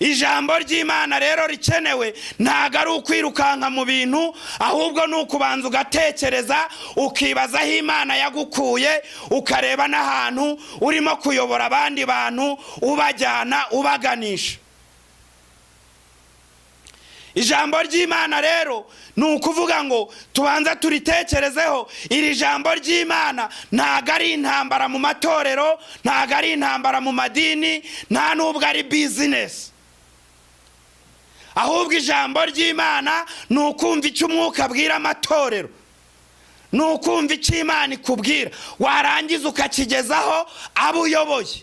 ijambo ry'Imana rero rikenewe ntago ari ukwirukanka mu bintu, ahubwo ni ukubanza ugatekereza ukibaza aho Imana yagukuye, ukareba n'ahantu urimo kuyobora abandi bantu ubajyana ubaganisha. Ijambo ry'Imana rero ni ukuvuga ngo tubanza turitekerezeho. Iri jambo ry'Imana ntago ari intambara mu matorero, ntago ari intambara mu madini, nta nubwo ari business. Ahubwo ijambo ry'Imana ni ukumva icyo umwuka abwira amatorero, ni ukumva icyo Imana ikubwira, warangiza ukakigezaho abo uyoboye.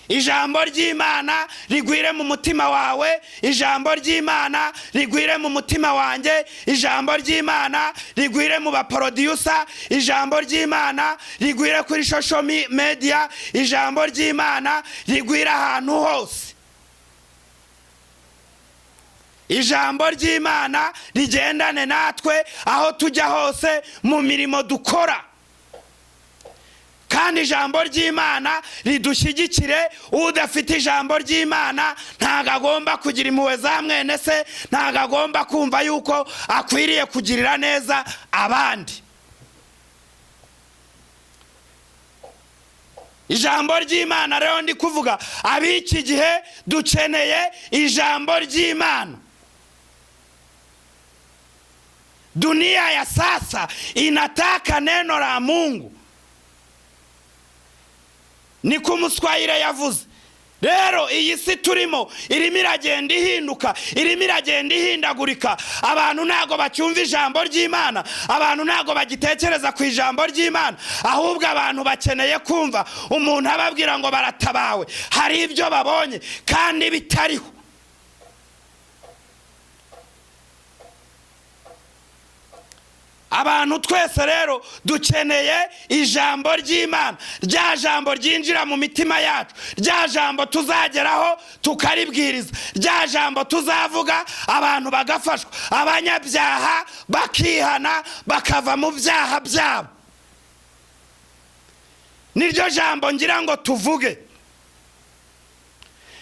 Ijambo ry'Imana rigwire mu mutima wawe, ijambo ry'Imana rigwire mu mutima wanjye, ijambo ry'Imana rigwire mu baproducer, ijambo ry'Imana rigwire kuri social media, ijambo ry'Imana rigwire ahantu hose. Ijambo ry'Imana rigendane natwe aho tujya hose mu mirimo dukora. Kandi ijambo ry'Imana ridushyigikire. Udafite ijambo ry'Imana ntago agomba kugira impuhwe za mwene se, ntago agomba kumva yuko akwiriye kugirira neza abandi. Ijambo ry'Imana rero ndi kuvuga ab'iki gihe dukeneye ijambo ry'Imana. Dunia ya sasa inataka neno la Mungu. Niko Muswahili yavuze. Rero iyi si turimo irimo iragenda ihinduka, irimo iragenda ihindagurika. Abantu ntago bacyumva ijambo ry'Imana, abantu ntago bagitekereza ku ijambo ry'Imana, ahubwo abantu bakeneye kumva umuntu ababwira ngo baratabawe. Hari ibyo babonye kandi bitariho. Abantu twese rero dukeneye ijambo ry'Imana, rya jambo ryinjira mu mitima yacu, rya jambo tuzageraho tukaribwiriza, rya jambo tuzavuga abantu bagafashwa, abanyabyaha bakihana bakava mu byaha byabo. Niryo jambo ngira ngo tuvuge,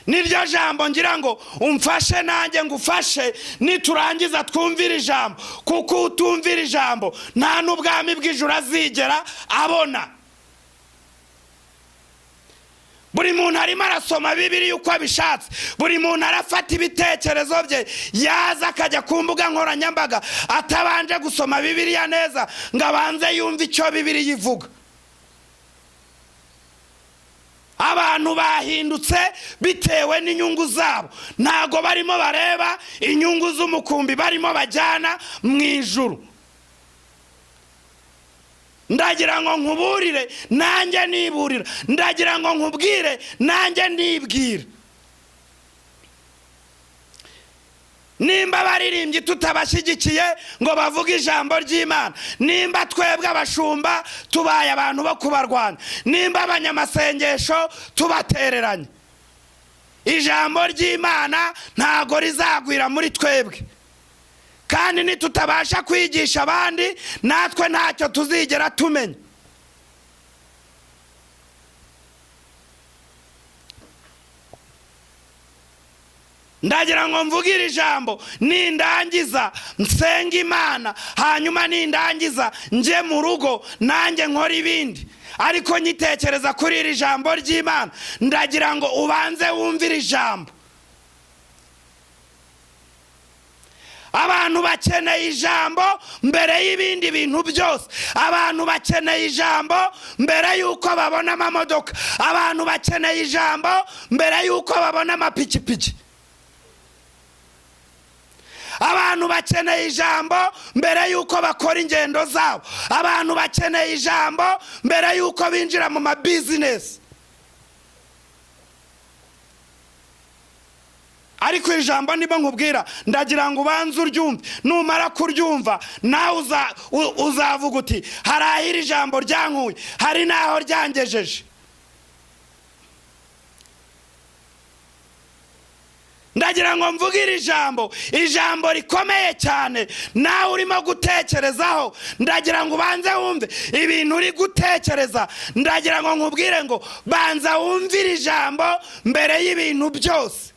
niryo jambo ngira ngo umfashe nanjye ngufashe niturangiza twumvira ijambo, kuko utumvira ijambo nta n'ubwami bw'ijuru azigera abona. Buri muntu arimo arasoma Bibiliya uko abishatse, buri muntu arafata ibitekerezo bye yaza akajya ku mbuga nkoranyambaga atabanje gusoma Bibiliya neza ngo abanze yumve icyo Bibiliya ivuga. Abantu bahindutse bitewe n'inyungu zabo, ntago barimo bareba inyungu z'umukumbi barimo bajyana mu ijuru. Ndagira ngo nkuburire nanjye niburira, ndagira ngo nkubwire nanjye nibwira. Nimba baririmbye tutabashyigikiye ngo bavuge ijambo ry'Imana, nimba twebwe abashumba tubaye abantu bo kubarwanya, nimba abanyamasengesho tubatereranye, ijambo ry'Imana ntago rizagwira muri twebwe. Kandi nitutabasha kwigisha abandi natwe ntacyo tuzigera tumenya. Ndagira ngo mvugire ijambo, nindangiza nsenga Imana, hanyuma nindangiza nje mu rugo nanjye nkora ibindi. Ariko nyitekereza kuri iri jambo ry'Imana, ndagira ngo ubanze wumvire ijambo. Abantu bakeneye ijambo mbere y'ibindi bintu byose. Abantu bakeneye ijambo mbere yuko babona amamodoka. Abantu bakeneye ijambo mbere yuko babona amapikipiki. Abantu bakeneye ijambo mbere yuko bakora ingendo zabo. Abantu bakeneye ijambo mbere yuko binjira mu mabusiness. Ariko ijambo niba nkubwira ndagira ngo ubanze uryumve, numara kuryumva nawe uzavuga uti hari aho iri jambo ryankuye, hari naho ryangejeje. Ndagira ngo mvugire ijambo rikomeye cyane nawe urimo gutekerezaho. Ndagira ngo ubanze wumve ibintu uri gutekereza. Ndagira ngo nkubwire ngo banza wumvire ijambo mbere y'ibintu byose.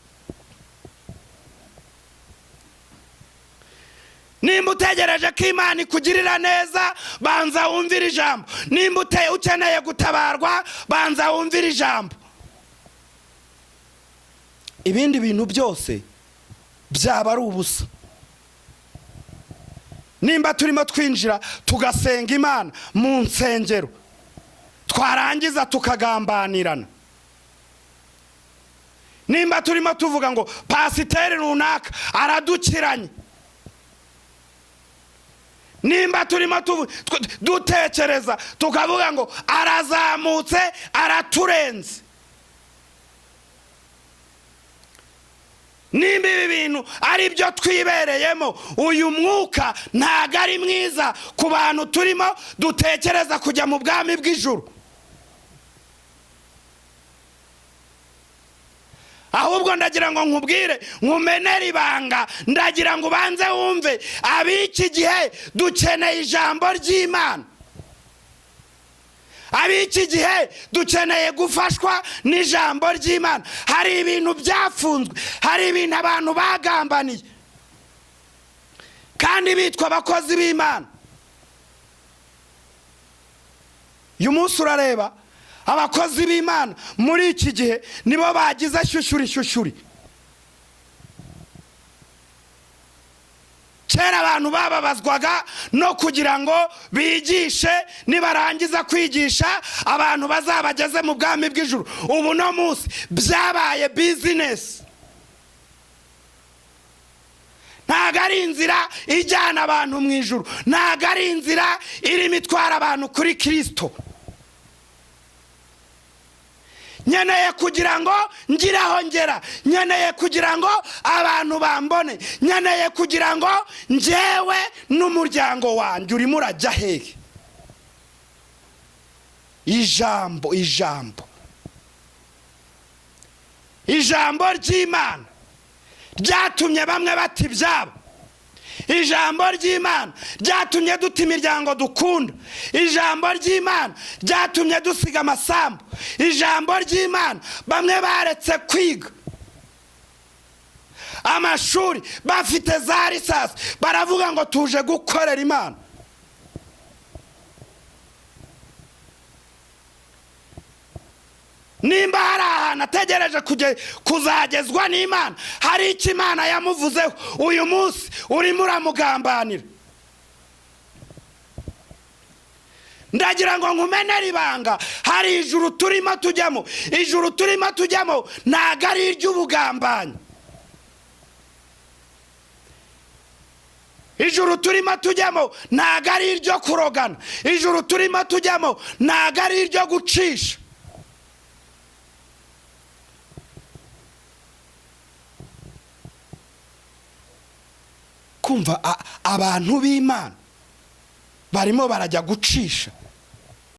nimba utegereje ko Imana ikugirira neza, banza wumvire ijambo. Nimba ukeneye gutabarwa, banza wumvire ijambo. Ibindi bintu byose byaba ari ubusa. Nimba turimo twinjira tugasenga Imana mu nsengero, twarangiza tukagambanirana, nimba turimo tuvuga ngo pasiteri runaka aradukiranye, nimba turimo dutekereza tukavuga ngo arazamutse araturenze, nimba ibi bintu ari byo twibereyemo, uyu mwuka ntago ari mwiza ku bantu turimo dutekereza kujya mu bwami bw'ijuru. Ahubwo ndagira ngo nkubwire, nkumenere ibanga, ndagira ngo ubanze wumve, ab'iki gihe dukeneye ijambo ry'Imana. Ab'iki gihe dukeneye gufashwa n'ijambo ry'Imana. Hari ibintu byafunzwe, hari ibintu abantu bagambaniye kandi bitwa abakozi b'Imana. Uyu munsi urareba abakozi b'Imana muri iki gihe nibo bagize shyushyuri. Kera abantu bababazwaga no kugira ngo bigishe, nibarangiza kwigisha abantu bazabageze mu bwami bw'ijuru. Ubu no munsi byabaye business. Ntago ari inzira ijyana abantu mu ijuru, ntago ari inzira irimo itwara abantu kuri Kristo. Nyeneye kugira ngo ngire aho ngera, nyeneye kugira ngo abantu bambone, nyeneye kugira ngo njyewe n'umuryango wanjye urimo urajya hehe. Ijambo ry'Imana ryatumye bamwe bata ibyabo. Ijambo ry'Imana ryatumye duta imiryango dukunda. Ijambo ry'Imana ryatumye dusiga amasambu. Ijambo ry'Imana bamwe baretse kwiga amashuri, bafite za risasi, baravuga ngo tuje gukorera Imana. Nimba hari ahantu ategereje kuzagezwa n'Imana, hari icyo Imana yamuvuzeho, uyu munsi urimo uramugambanira. Ndagira ngo nkumenere ibanga, hari ijuru turimo tujyamo. Ijuru turimo tujyamo ntago ari iry'ubugambanyi. Ijuru turimo tujyamo ntago ari iryo kurogana. Ijuru turimo tujyamo ntago ari iryo gucisha. Kumva abantu b'Imana barimo barajya gucisha.